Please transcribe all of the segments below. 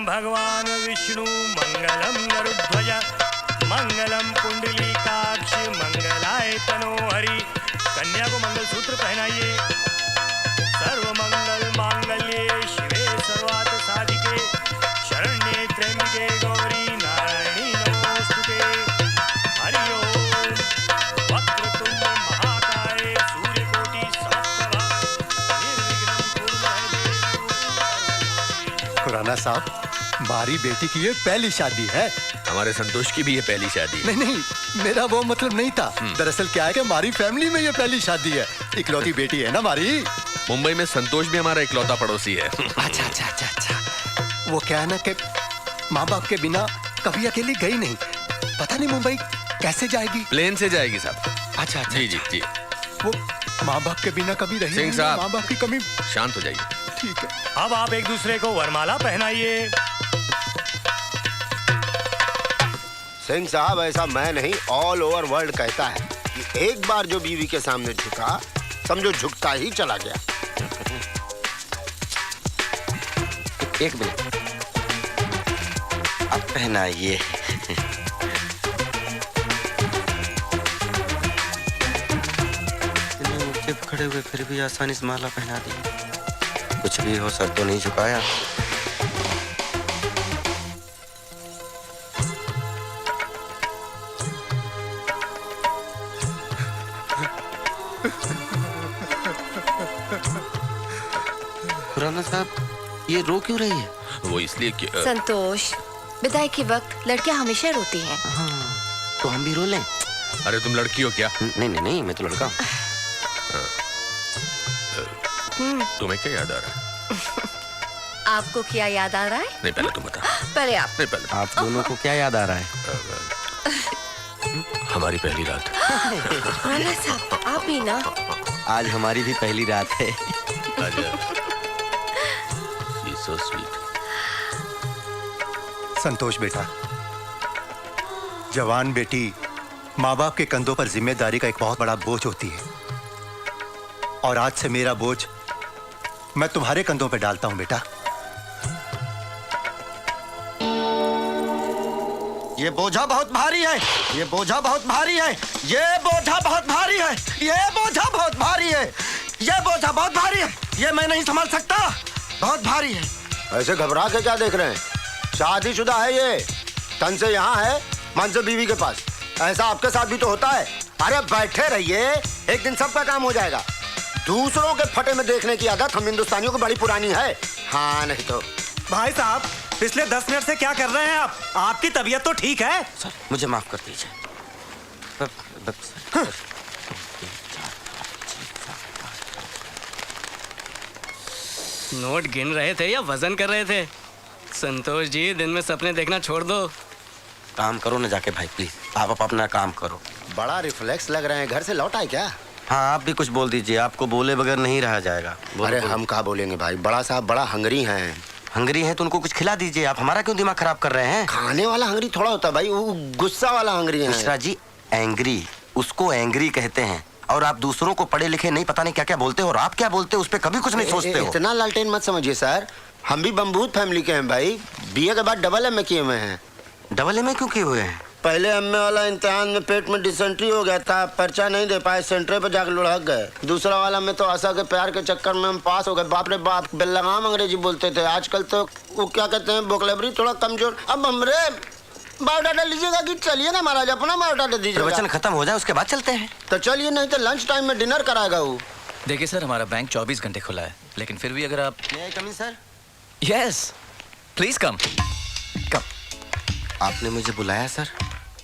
भगवान विष्णु मंगलम गरुध्वज मंगलम पुंडलीकाक्ष मंगलाय तनो हरि। कन्या को मंगलसूत्र पहनाइए। सर्व मंगल मांगल्ये शिवे सर्वार्थ साधिके शरण्ये त्र्यंबके गौरी नारायणी नमोस्तुते। हरि ओम। वक्रतुंड महाकाय सूर्यकोटि समप्रभा निर्विघ्नं कुरु मे। खुराना साहब, हमारी बेटी की ये पहली शादी है। हमारे संतोष की भी ये पहली शादी। नहीं नहीं, मेरा वो मतलब नहीं था। दरअसल क्या है कि हमारी फैमिली में ये पहली शादी है। इकलौती बेटी है ना हमारी। मुंबई में संतोष भी हमारा इकलौता पड़ोसी है। अच्छा अच्छा अच्छा अच्छा। वो क्या है ना कि माँ बाप के बिना कभी अकेली गई नहीं। पता नहीं मुंबई कैसे जाएगी। प्लेन से जाएगी साहब। अच्छा अच्छा। जी जी जी। वो माँ बाप के बिना कभी रही सिंह नहीं। साहब, माँ बाप की कमी। शांत हो जाइए। ठीक है। अब आप एक दूसरे को वरमाला पहनाइए। सिंह साहब, ऐसा मैं नहीं ऑल ओवर वर्ल्ड कहता है कि एक बार जो बीवी के सामने झुका समझो झुकता ही चला गया। एक मिनट, अब पहनाइए। चुप खड़े हुए फिर भी आसानी से माला पहना दी। कुछ भी हो, सर तो नहीं झुकाया। खुराना साहब, ये रो क्यों रही है? वो इसलिए कि संतोष, विदाई के वक्त लड़कियां हमेशा रोती हैं। हाँ, तो हम भी रो लें? अरे तुम लड़की हो क्या? नहीं नहीं नहीं, मैं तो लड़का हूँ। तुम्हें क्या याद आ रहा है? आपको क्या याद आ रहा है? नहीं, पहले तुम बता। पहले आप। नहीं, पहले आप दोनों को क्या याद आ रहा है? हमारी पहली रात। खुराना साहब, आप भी ना। आज हमारी भी पहली रात है। So sweet. संतोष बेटा, जवान बेटी माँ बाप के कंधों पर जिम्मेदारी का एक बहुत बड़ा बोझ होती है। और आज से मेरा बोझ मैं तुम्हारे कंधों पर डालता हूं बेटा। ये बोझा बहुत भारी है। ये बोझा बहुत भारी है। ये बोझा बहुत भारी है। ये बोझा बहुत भारी है। ये बोझा बहुत भारी है। ये मैं नहीं संभाल सकता। बहुत भारी है। ऐसे घबरा के क्या देख रहे हैं? शादीशुदा है ये। तन से यहाँ है, मन से बीवी के पास। ऐसा आपके साथ भी तो होता है। अरे बैठे रहिए, एक दिन सबका काम हो जाएगा। दूसरों के फटे में देखने की आदत हम हिंदुस्तानियों को बड़ी पुरानी है। हाँ नहीं तो। भाई साहब, पिछले 10 मिनट से क्या कर रहे हैं आप? आपकी तबीयत तो ठीक है? सर, मुझे माफ कर दीजिए। नोट गिन रहे थे या वजन कर रहे थे? संतोष जी, दिन में सपने देखना छोड़ दो। काम करो ना जाके भाई, प्लीज। आप अपना काम करो। बड़ा रिफ्लेक्स लग रहे हैं। घर से लौटा है क्या? हाँ, आप भी कुछ बोल दीजिए। आपको बोले बगैर नहीं रहा जाएगा। अरे हम क्या बोलेंगे भाई, बड़ा साहब बड़ा हंगरी हैं। हंगरी है तो उनको कुछ खिला दीजिए। आप हमारा क्यों दिमाग खराब कर रहे हैं? खाने वाला हंगरी थोड़ा होता है भाई, वो गुस्सा वाला हंगरी है। मिश्रा जी, एंग्री, उसको एंग्री कहते हैं। और आप दूसरों को पढ़े लिखे नहीं, पता नहीं क्या क्या बोलते हो। और आप क्या बोलते हो उस पर कभी कुछ नहीं सोचते हो। इतना लालटेन मत समझिए सर। हम भी बम्बूत फैमिली के हैं भाई। बीए के बाद डबल एमए किए हुए हैं। डबल एमए क्यों किए हुए हैं? पहले एमए वाला इम्तिहान में पेट में डिसेंट्री हो गया था, पर्चा नहीं दे पाए, सेंटर पे जाकर लुढ़क गए। दूसरा वाला में तो आशा के प्यार के चक्कर में हम पास हो गए। बाप रे बाप, बेलगाम अंग्रेजी बोलते थे। आजकल तो वो क्या कहते हैं, वोकैबुलरी थोड़ा कमजोर। अब हमरे बायोडाटा लीजिएगा कि चलिए ना महाराज, अपना बायोडाटा दीजिए। प्रवचन खत्म हो जाए उसके बाद चलते हैं। तो चलिए, नहीं तो लंच टाइम में डिनर कराएगा वो। देखिए सर, हमारा बैंक 24 घंटे खुला है, लेकिन फिर भी अगर आप सर। Yes please come. आपने मुझे बुलाया सर?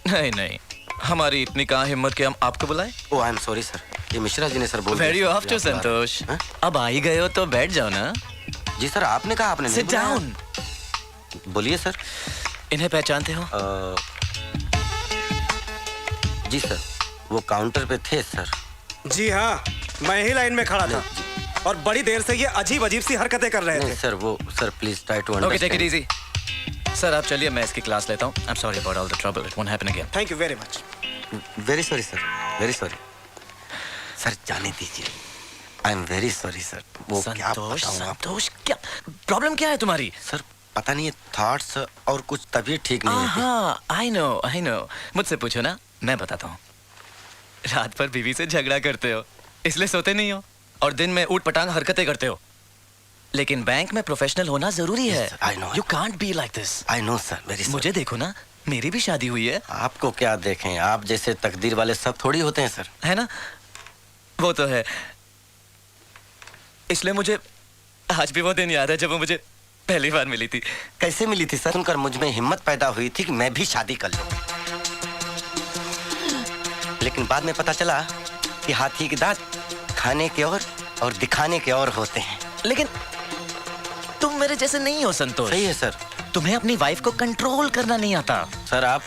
नहीं नहीं, हमारी इतनी कहाँ हिम्मत कि हम आपको बुलाएं। ओह, आई एम सॉरी सर। ये मिश्रा जी ने सर बोल वेरी ऑफ टू संतोष। अब आ ही गए हो तो बैठ जाओ ना। जी सर, आपने कहा आपने सिट डाउन। बोलिए सर। इन्हें पहचानते हो? जी सर, वो काउंटर पे थे सर। जी हाँ, मैं ही लाइन में खड़ा था और बड़ी देर से ये अजीब अजीब सी हरकतें कर रहे थे। सर वो sir please try to okay, take it easy. Sir आप चलिए, मैं इसकी क्लास लेता हूँ। I am sorry about all the trouble, it won't happen again. Thank you very much. Very sorry sir, very sorry sir. जाने दीजिए। I am very sorry sir. वो क्या संतोष, बताऊं संतोष, क्या प्रॉब्लम क्या है तुम्हारी? सर पता नहीं थॉट्स और कुछ तबीयत ठीक नहीं है। हाँ आई नो मुझसे पूछो ना, मैं बताता हूँ। रात भर बीवी से झगड़ा करते हो इसलिए सोते नहीं हो, और दिन में ऊट पटांग हरकतें करते हो। लेकिन बैंक में प्रोफेशनल होना जरूरी है। Yes, I know. You can't be like this. I know sir, very मुझे देखो ना, मेरी भी शादी हुई है। आपको क्या देखें, आप जैसे तकदीर वाले सब थोड़ी होते हैं सर। है ना, वो तो है। इसलिए मुझे आज भी वो दिन याद है जब वो मुझे पहली बार मिली थी। कैसे मिली थी सर? सुनकर मुझ में हिम्मत पैदा हुई थी कि मैं भी शादी कर लूं। लेकिन बाद में पता चला कि हाथी के दांत खाने के और दिखाने के और होते हैं। लेकिन तुम मेरे जैसे नहीं हो संतोष। सही है सर। तुम्हें अपनी वाइफ को कंट्रोल करना नहीं आता। सर आप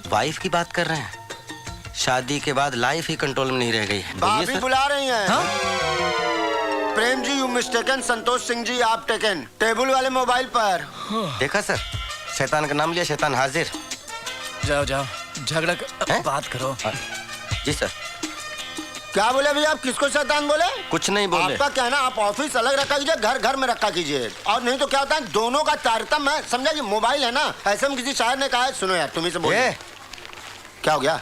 वाइफ की बात कर रहे हैं? शादी के बाद लाइफ ही कंट्रोल में नहीं रह गई है। बोलिए भाभी सर। बुला रही हैं। हाँ? Prem ji, you mistaken. संतोष सिंह जी आप टेकन। टेबल वाले मोबाइल पर। देखा सर, शैतान का नाम लिया, शैतान हाजिर। जाओ झगड़ा हैं? बात करो। जी सर। क्या बोले भैया आप? किसको शैतान बोले? कुछ नहीं बोले। आपका कहना, आप ऑफिस अलग रखा कीजिए, घर घर में रखा कीजिए। और नहीं तो क्या होता है, दोनों का तारतम्य है। समझा कि मोबाइल है ना, ऐसे में किसी शायर ने कहा है। सुनो यार, तुम्ही से बोलो। ये क्या हो गया?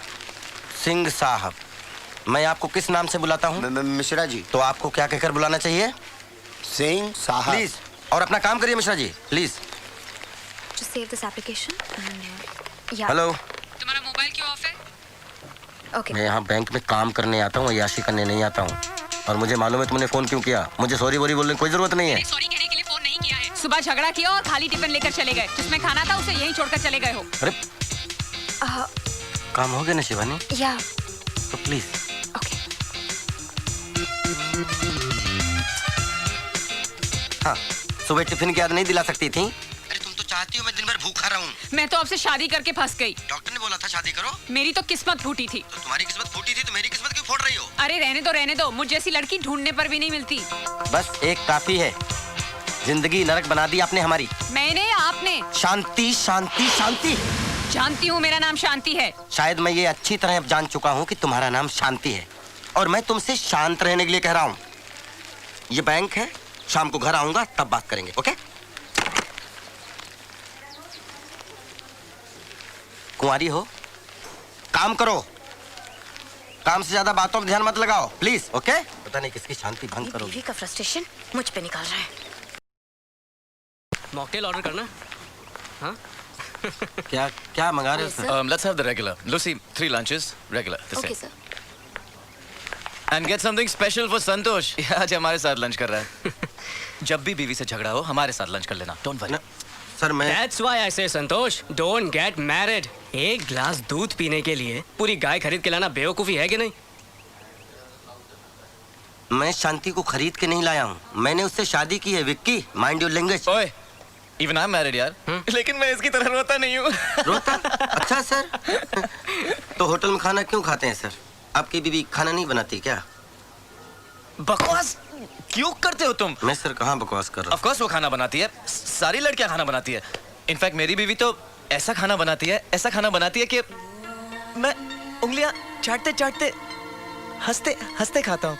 सिंह साहब, मैं आपको किस नाम से बुलाता हूँ? मिश्रा जी। तो आपको क्या कहकर बुलाना चाहिए? सिंह साहब। प्लीज। और अपना काम करिए Mishra ji, please. Just save this application and yeah. Hello. तुम्हारा मोबाइल क्यों ऑफ है? Okay. मैं यहाँ बैंक में काम करने आता हूँ, याशी करने नहीं आता हूँ। और मुझे मालूम है तुमने फोन क्यों किया। मुझे सॉरी वोरी बोलने की कोई जरूरत नहीं है। सॉरी कहने के लिए फोन नहीं किया है। सुबह झगड़ा किया और खाली टिफिन लेकर चले गए। जिसमें खाना था उसे यहीं छोड़कर चले गए हो। अरे Uh, काम हो गया ना शिवानी? yeah. तो प्लीज। Okay. हाँ, सुबह टिफिन की याद नहीं दिला सकती थी? अरे तुम तो चाहती हो मैं दिन भर भूखा रहूं। मैं तो आपसे शादी करके फंस गई। डॉक्टर ने बोला था शादी करो। मेरी तो किस्मत फूटी थी। तो तुम्हारी किस्मत फूटी थी तो मेरी किस्मत क्यों फोड़ रही हो? अरे रहने दो। मुझ जैसी लड़की ढूंढने पर भी नहीं मिलती। बस एक काफी है। जिंदगी नरक बना दी आपने हमारी। मैंने, आपने। शांति शांति शांति। जानती हूँ मेरा नाम शांति है। शायद मैं ये अच्छी तरह जान चुका हूँ कि तुम्हारा नाम शांति है, और मैं तुमसे शांत रहने के लिए कह रहा हूँ। ये बैंक है, शाम को घर आऊंगा तब बात करेंगे, ओके? कुंवारी हो, काम करो। काम से ज्यादा बातों पर ध्यान मत लगाओ, प्लीज, ओके? पता नहीं किसकी शांति भंग करोगे। बीवी का फ्रस्ट्रेशन मुझ पे निकाल रहा है। मॉकटेल ऑर्डर करना। हाँ क्या क्या मंगा रहे हो sir? Let's have the regular. Lucy, 3 lunches, regular. The Okay, same. sir. And get something special for संतोष। ये आज हमारे साथ लंच कर रहा है। जब भी बीवी से झगड़ा हो हमारे साथ लंच कर लेना। Don't worry. सर मैं That's why I say Santosh, don't get married. एक ग्लास दूध पीने के लिए पूरी गाय खरीद के लाना बेवकूफी है कि नहीं? मैं शांति को खरीद के नहीं लाया हूँ, मैंने उससे शादी की है। Vicky, mind your language. ओए, even I'm married यार। लेकिन मैं इसकी तरह रोता नहीं हूँ। रोता? अच्छा सर। तो होटल में खाना क्यों खाते हैं सर? आपकी बीवी खाना नहीं बनाती क्या? बकवास क्यों करते हो तुम? मैं सर कहाँ बकवास कर रहा हूँ? Of course वो खाना बनाती है। सारी लड़कियां खाना बनाती है। इनफैक्ट मेरी बीवी तो ऐसा खाना बनाती है कि मैं उंगलियां चाटते चाटते हंसते हंसते खाता हूँ।